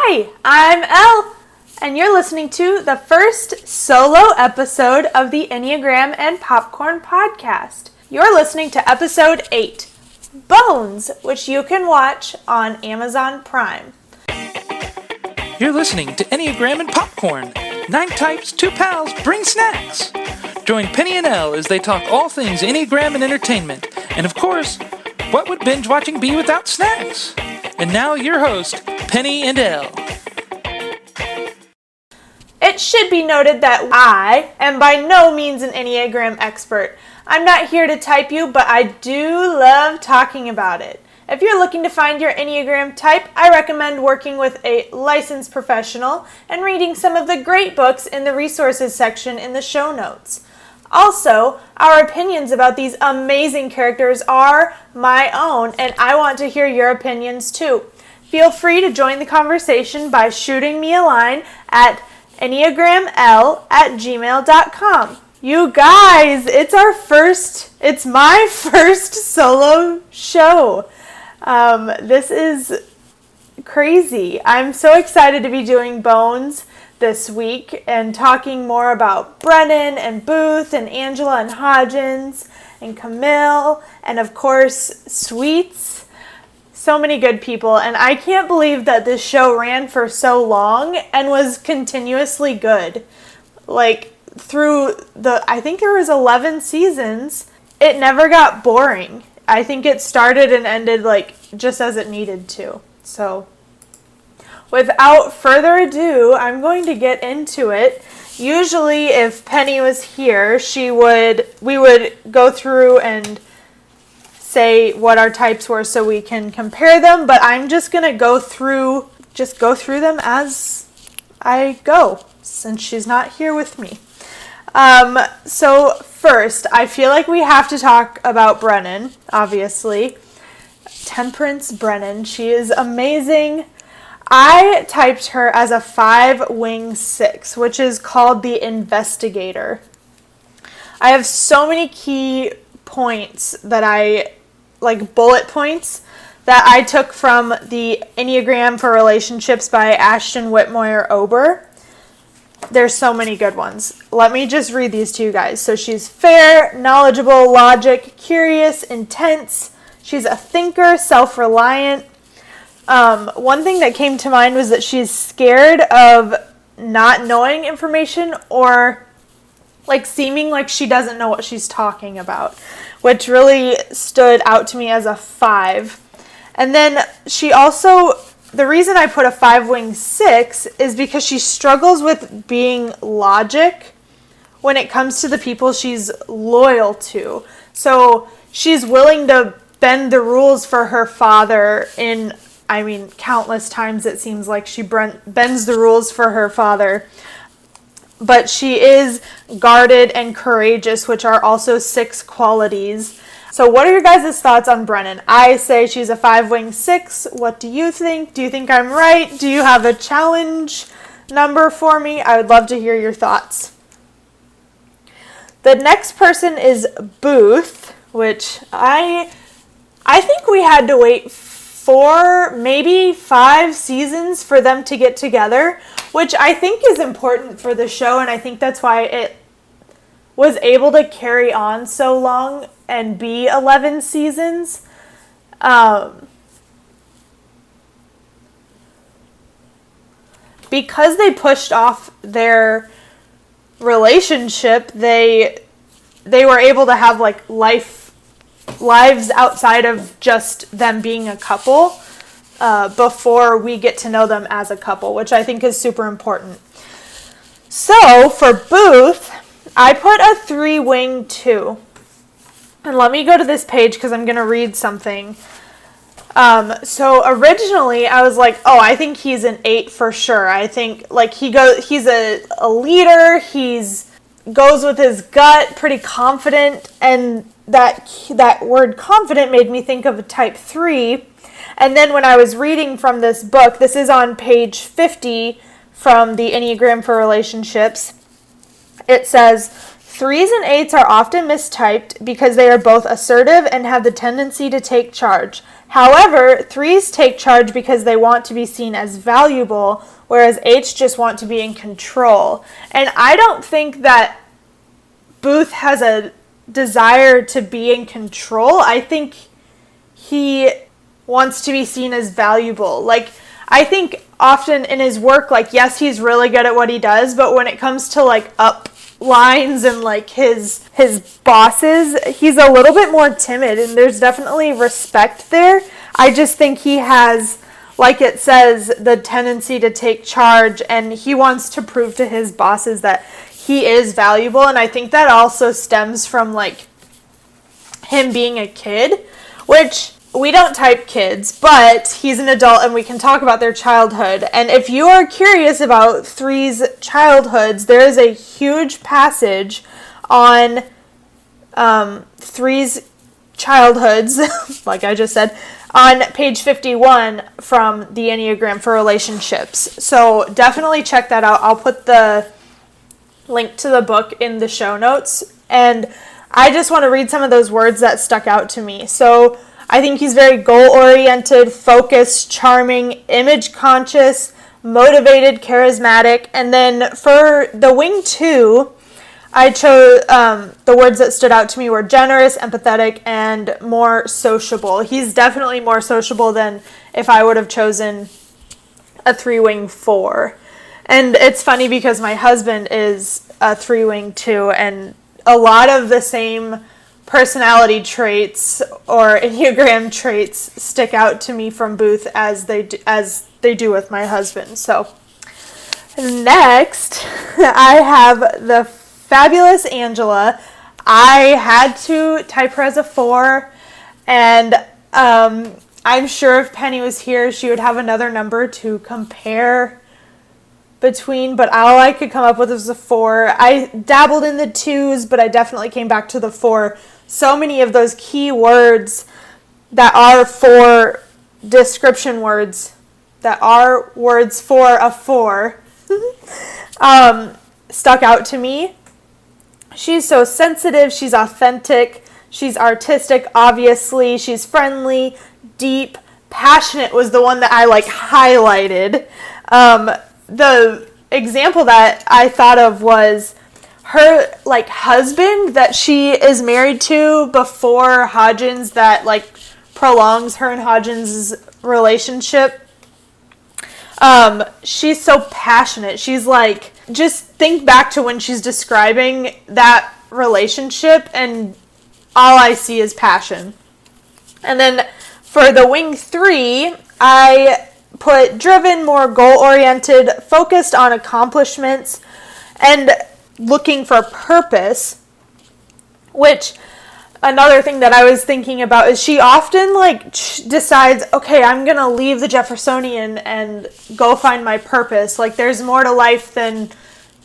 Hi, I'm Elle, and you're listening to the first solo episode of the Enneagram and Popcorn Podcast. You're listening to episode 8, Bones, which you can watch on Amazon Prime. You're listening to Enneagram and Popcorn. 9 types, 2 pals, bring snacks. Join Penny and Elle as they talk all things Enneagram and entertainment. And of course, what would binge watching be without snacks? And now your host, Penny and Elle. It should be noted that I am by no means an Enneagram expert. I'm not here to type you, but I do love talking about it. If you're looking to find your Enneagram type, I recommend working with a licensed professional and reading some of the great books in the resources section in the show notes. Also, our opinions about these amazing characters are my own, and I want to hear your opinions too. Feel free to join the conversation by shooting me a line at enneagraml@gmail.com. You guys, it's my first solo show. This is crazy. I'm so excited to be doing Bones this week and talking more about Brennan and Booth and Angela and Hodgins and Camille and of course Sweets. So many good people, and I can't believe that this show ran for so long and was continuously good. Like I think there was 11 seasons. It never got boring. I think it started and ended just as it needed to. So without further ado, I'm going to get into it. Usually if Penny was here, we would go through and say what our types were so we can compare them, but I'm just going to go through them as I go since she's not here with me. So first, I feel like we have to talk about Brennan, obviously. Temperance Brennan. She is amazing. I typed her as a 5-wing-6, which is called the Investigator. I have so many key points that bullet points that I took from the Enneagram for Relationships by Ashton Whitmoyer Ober. There's so many good ones. Let me just read these to you guys. So she's fair, knowledgeable, logic, curious, intense. She's a thinker, self-reliant. One thing that came to mind was that she's scared of not knowing information or seeming like she doesn't know what she's talking about, which really stood out to me as a 5. And then she also, the reason I put a 5-wing-6 is because she struggles with being logic when it comes to the people she's loyal to. So she's willing to bend the rules for her father countless times it seems like she bends the rules for her father. But she is guarded and courageous, which are also 6 qualities. So what are your guys' thoughts on Brennan? I say she's a 5-wing-6. What do you think? Do you think I'm right? Do you have a challenge number for me? I would love to hear your thoughts. The next person is Booth, which I think we had to wait 4, maybe 5 seasons for them to get together, which I think is important for the show, and I think that's why it was able to carry on so long and be 11 seasons. Because they pushed off their relationship, they were able to have lives outside of just them being a couple before we get to know them as a couple, which I think is super important. So for Booth, I put a 3-wing-2. And let me go to this page because I'm going to read something. So originally I was like, I think he's an 8 for sure. I think he's a leader. Goes with his gut, pretty confident, and that word confident made me think of a type 3. And then when I was reading from this book, this is on page 50 from the Enneagram for Relationships, it says 3s and 8s are often mistyped because they are both assertive and have the tendency to take charge. However, 3s take charge because they want to be seen as valuable, whereas 8s just want to be in control. And I don't think that Booth has a desire to be in control. I think he wants to be seen as valuable. Like, I think often in his work, like, yes, he's really good at what he does, but when it comes to, like, up lines and, like, his bosses, he's a little bit more timid, and there's definitely respect there. I just think he has, like it says, the tendency to take charge, and he wants to prove to his bosses that he is valuable, and I think that also stems from, like, him being a kid, which we don't type kids, but he's an adult and we can talk about their childhood. And if you are curious about 3's childhoods, there is a huge passage on 3's childhoods, like I just said, on page 51 from the Enneagram for Relationships. So definitely check that out. I'll put the link to the book in the show notes. And I just want to read some of those words that stuck out to me. So I think he's very goal-oriented, focused, charming, image-conscious, motivated, charismatic. And then for the wing 2, I chose the words that stood out to me were generous, empathetic, and more sociable. He's definitely more sociable than if I would have chosen a 3-wing 4. And it's funny because my husband is a 3-wing 2, and a lot of the same personality traits or Enneagram traits stick out to me from Booth as they do with my husband. So next, I have the fabulous Angela. I had to type her as a 4, and I'm sure if Penny was here, she would have another number to compare between, but all I could come up with was a 4. I dabbled in the 2s, but I definitely came back to the 4. So many of those key words that are 4 description words, that are words for a 4, stuck out to me. She's so sensitive, she's authentic, she's artistic, obviously, she's friendly, deep, passionate was the one that I, like, highlighted. The example that I thought of was her, like, husband that she is married to before Hodgins, that, like, prolongs her and Hodgins' relationship. She's so passionate. She's like, just think back to when she's describing that relationship and all I see is passion. And then for the wing 3, I put driven, more goal-oriented, focused on accomplishments, and looking for purpose, which another thing that I was thinking about is she often, like, decides, okay, I'm going to leave the Jeffersonian and go find my purpose. Like, there's more to life than,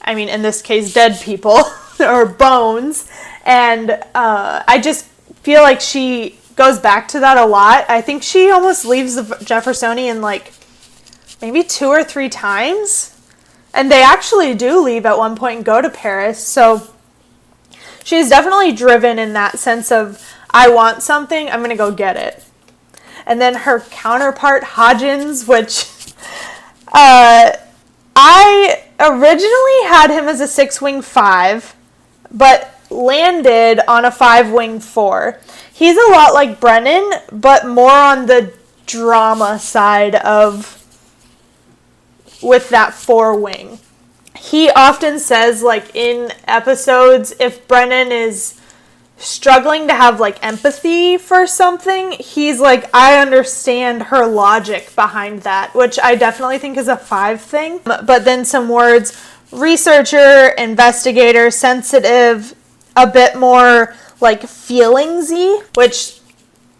I mean, in this case, dead people or bones. And I just feel like she goes back to that a lot. I think she almost leaves the Jeffersonian, like, maybe 2 or 3 times. And they actually do leave at one point and go to Paris. So she's definitely driven in that sense of, I want something, I'm going to go get it. And then her counterpart, Hodgins, which I originally had him as a 6-wing 5, but landed on a 5-wing 4. He's a lot like Brennan, but more on the drama side of with that 4-wing. He often says, like, in episodes, if Brennan is struggling to have, like, empathy for something, he's like, I understand her logic behind that, which I definitely think is a 5 thing. But then some words, researcher, investigator, sensitive, a bit more, like, feelingsy, which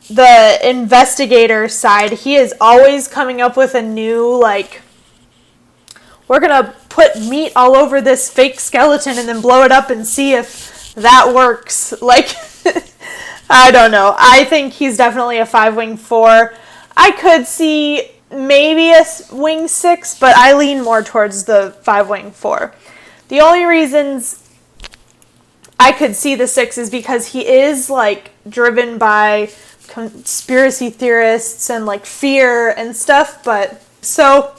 the investigator side, he is always coming up with a new, like, we're going to put meat all over this fake skeleton and then blow it up and see if that works. Like, I don't know. I think he's definitely a 5-wing 4. I could see maybe a wing 6, but I lean more towards the 5-wing 4. The only reasons I could see the 6 is because he is, like, driven by conspiracy theorists and, like, fear and stuff. But so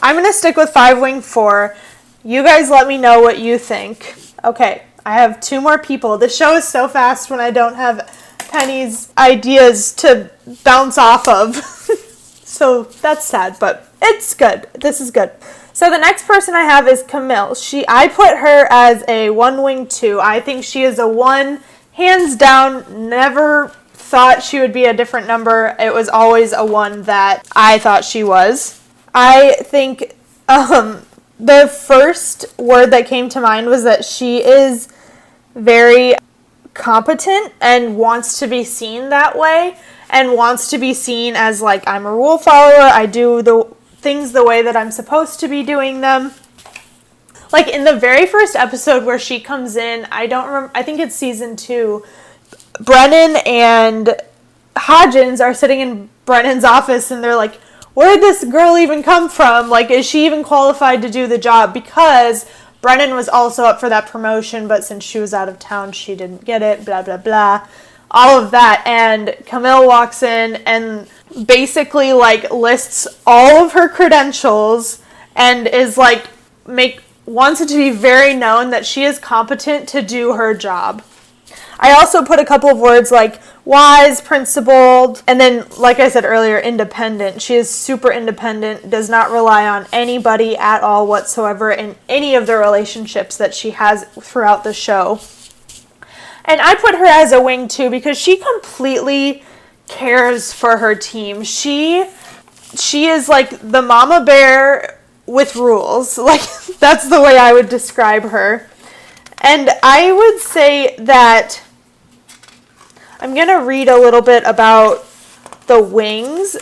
I'm going to stick with 5 wing 4. You guys let me know what you think. Okay, I have 2 more people. The show is so fast when I don't have Penny's ideas to bounce off of. So that's sad, but it's good. This is good. So the next person I have is Camille. I put her as a 1 wing 2. I think she is a 1, hands down. Never thought she would be a different number. It was always a 1 that I thought she was. I think the first word that came to mind was that she is very competent and wants to be seen that way, and wants to be seen as, like, I'm a rule follower, I do the things the way that I'm supposed to be doing them. Like, in the very first episode where she comes in, I don't remember, I think it's season 2, Brennan and Hodgins are sitting in Brennan's office, and they're like, where did this girl even come from? Like, is she even qualified to do the job? Because Brennan was also up for that promotion, but since she was out of town, she didn't get it, blah, blah, blah. All of that. And Camille walks in and basically, like, lists all of her credentials and is, like, wants it to be very known that she is competent to do her job. I also put a couple of words like wise, principled, and then, like I said earlier, independent. She is super independent, does not rely on anybody at all whatsoever in any of the relationships that she has throughout the show. And I put her as a wing 2 because she completely cares for her team. She is like the mama bear with rules. Like, that's the way I would describe her. And I would say that I'm going to read a little bit about the wings.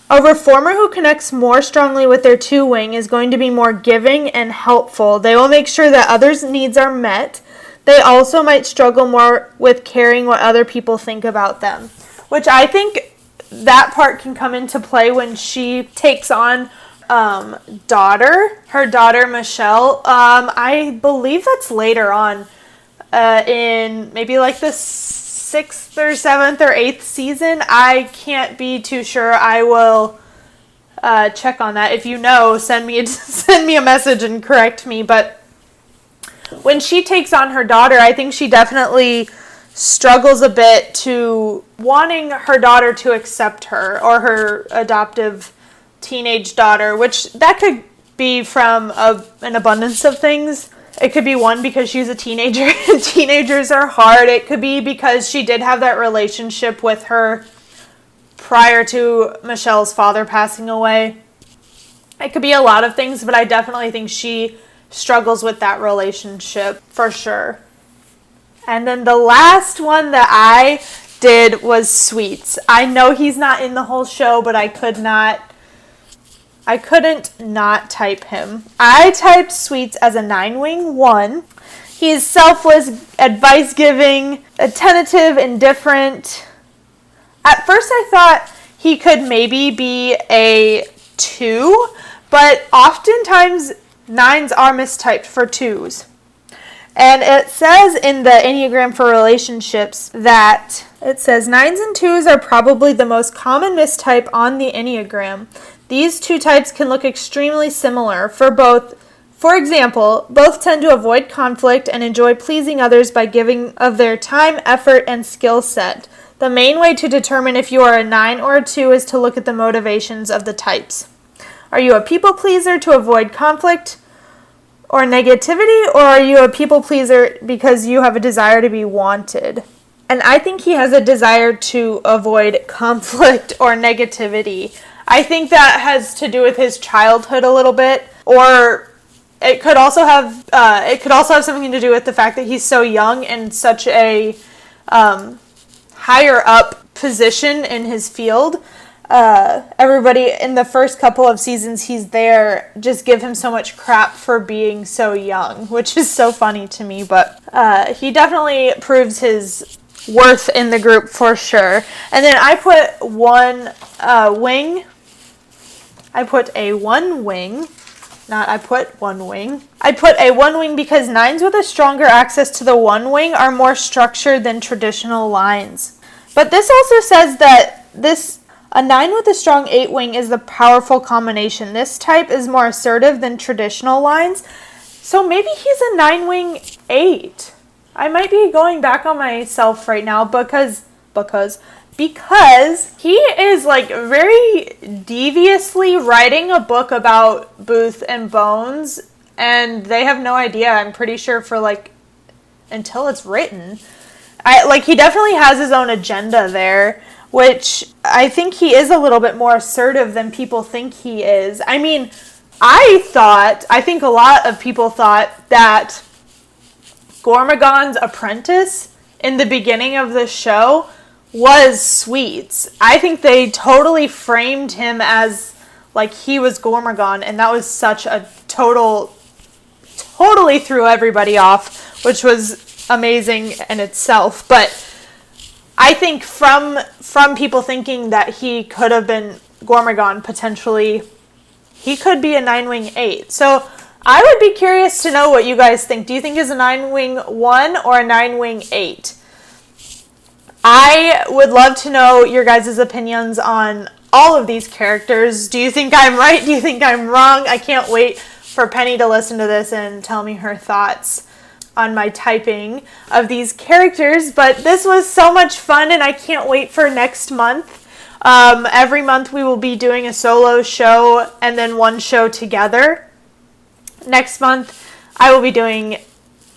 A reformer who connects more strongly with their 2 wing is going to be more giving and helpful. They will make sure that others' needs are met. They also might struggle more with caring what other people think about them, which I think that part can come into play when she takes on her daughter Michelle. I believe that's later on in maybe like the 6th or 7th or 8th season. I can't be too sure. I will check on that. If you know, send me a message and correct me. But when she takes on her daughter, I think she definitely struggles a bit to wanting her daughter to accept her, or her adoptive teenage daughter, which that could be from an abundance of things. It could be, one, because she's a teenager and teenagers are hard. It could be because she did have that relationship with her prior to Michelle's father passing away. It could be a lot of things, but I definitely think she struggles with that relationship for sure. And then the last one that I did was Sweets. I know he's not in the whole show, but I couldn't not type him. I typed Sweets as a 9 wing 1. He's selfless, advice-giving, attentive, indifferent. At first I thought he could maybe be a 2, but oftentimes 9s are mistyped for 2s. And it says in the Enneagram for Relationships that it says 9s and 2s are probably the most common mistype on the Enneagram. These 2 types can look extremely similar. For example, both tend to avoid conflict and enjoy pleasing others by giving of their time, effort, and skill set. The main way to determine if you are a 9 or a 2 is to look at the motivations of the types. Are you a people pleaser to avoid conflict or negativity, or are you a people pleaser because you have a desire to be wanted? And I think he has a desire to avoid conflict or negativity. I think that has to do with his childhood a little bit, or it could also have something to do with the fact that he's so young and such a higher up position in his field. Everybody in the first couple of seasons he's there just give him so much crap for being so young, which is so funny to me, but he definitely proves his worth in the group for sure. And then I put one wing. I put a 1 wing I put one wing. I put a one wing because 9s with a stronger access to the one wing are more structured than traditional lines. But this also says that a 9 with a strong 8 wing is the powerful combination. This type is more assertive than traditional lines. So maybe he's a 9 wing 8. I might be going back on myself right now because he is like very deviously writing a book about Booth and Bones, and they have no idea, I'm pretty sure, for like until it's written. He definitely has his own agenda there, which I think he is a little bit more assertive than people think he is. I mean, I think a lot of people thought that Gormagon's apprentice in the beginning of the show was Sweets. I think they totally framed him as like he was Gormagon, and that was such a totally threw everybody off, which was amazing in itself. But I think from people thinking that he could have been Gormagon, potentially he could be a 9-wing 8. So I would be curious to know what you guys think. Do you think he's a 9-wing 1 or a 9-wing 8? I would love to know your guys' opinions on all of these characters. Do you think I'm right? Do you think I'm wrong? I can't wait for Penny to listen to this and tell me her thoughts on my typing of these characters. But this was so much fun, and I can't wait for next month. Every month we will be doing a solo show and then one show together. Next month I will be doing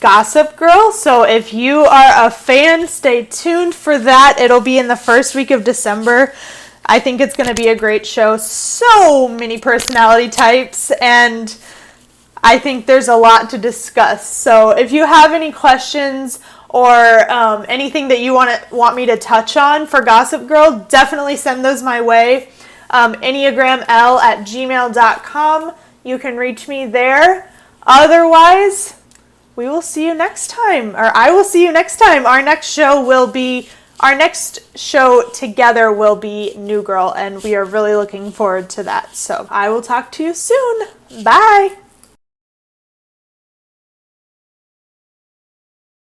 Gossip Girl, so if you are a fan, stay tuned for that. It'll be in the first week of December. I think it's going to be a great show. So many personality types, and I think there's a lot to discuss. So if you have any questions or anything that you want me to touch on for Gossip Girl, definitely send those my way. EnneagramL@gmail.com. You can reach me there. Otherwise, we will see you next time, or I will see you next time. Our next show together will be New Girl, and we are really looking forward to that. So I will talk to you soon. Bye.